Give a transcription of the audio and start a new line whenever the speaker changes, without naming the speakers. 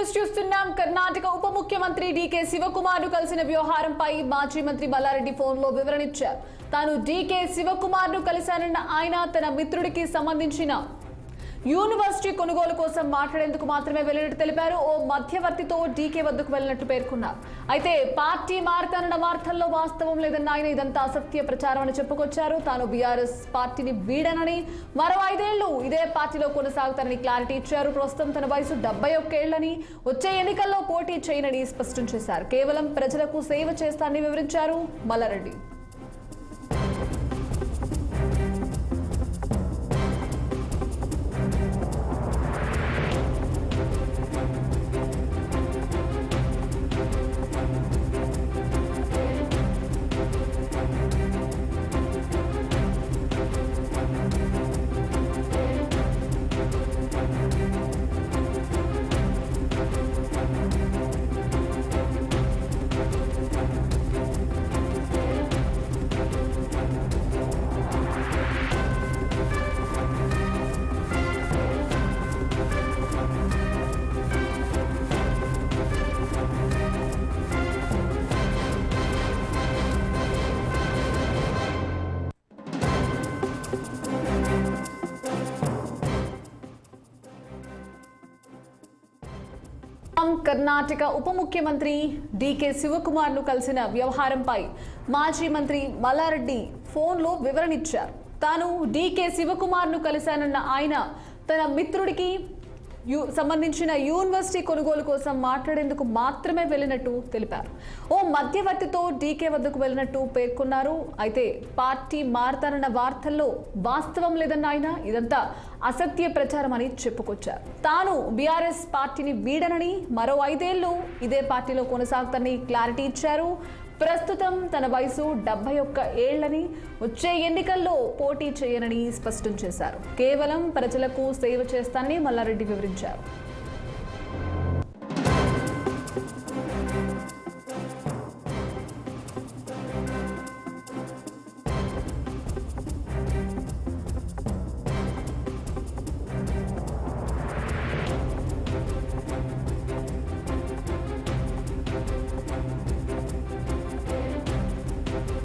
News చూస్తున్నాం. కర్ణాటక ఉప ముఖ్యమంత్రి డీకే శివకుమార్ ను కలిసిన వ్యవహారంపై మాజీ మంత్రి మల్లారెడ్డి ఫోన్ లో వివరణ ఇచ్చారు. తాను డీకే శివకుమార్ ను కలిశానన్న ఆయన తన మిత్రుడికి సంబంధించిన యూనివర్సిటీ కొనుగోలు కోసం మాట్లాడేందుకు మాత్రమే వెళ్లినట్టు తెలిపారు. ఓ మధ్యవర్తితో డీకే వద్దకు వెళ్లినట్టు పేర్కొన్నారు. అయితే పార్టీ మారుతానన్న వార్తల్లో వాస్తవం లేదన్న ఆయన ఇదంతా అసత్య ప్రచారం అని చెప్పుకొచ్చారు. తాను బీఆర్ఎస్ పార్టీని వీడనని, మరో 5 ఏళ్లు ఇదే పార్టీలో కొనసాగుతారని క్లారిటీ ఇచ్చారు. ప్రస్తుతం తన వయసు 71 ఏళ్లని, వచ్చే ఎన్నికల్లో పోటీ చేయనని స్పష్టం చేశారు. కేవలం ప్రజలకు సేవ చేస్తానని వివరించారు మల్లారెడ్డి. కర్ణాటక ఉప ముఖ్యమంత్రి డీకే శివకుమార్ ను కలిసిన వ్యవహారంపై మాజీ మంత్రి మల్లారెడ్డి ఫోన్ లో వివరణ ఇచ్చారు. తాను డీకే శివకుమార్ ను కలిశానన్న ఆయన తన మిత్రుడికి సంబంధించిన యూనివర్సిటీ కొనుగోలు కోసం మాట్లాడేందుకు మాత్రమే వెళ్లినట్టు తెలిపారు. ఓ మధ్యవర్తితో డీకే వద్దకు వెళ్లినట్టు పేర్కొన్నారు. అయితే పార్టీ మారుతానన్న వార్తల్లో వాస్తవం లేదన్న ఆయన ఇదంతా అసత్య ప్రచారం అని చెప్పుకొచ్చారు. తాను బీఆర్ఎస్ పార్టీని వీడనని, మరో 5 ఏళ్లు ఇదే పార్టీలో కొనసాగుతారని క్లారిటీ ఇచ్చారు. ప్రస్తుతం తన వయసు 71 ఏళ్లని, వచ్చే ఎన్నికల్లో పోటీ చేయనని స్పష్టం చేశారు. కేవలం ప్రజలకు సేవ చేస్తానని మల్లారెడ్డి వివరించారు.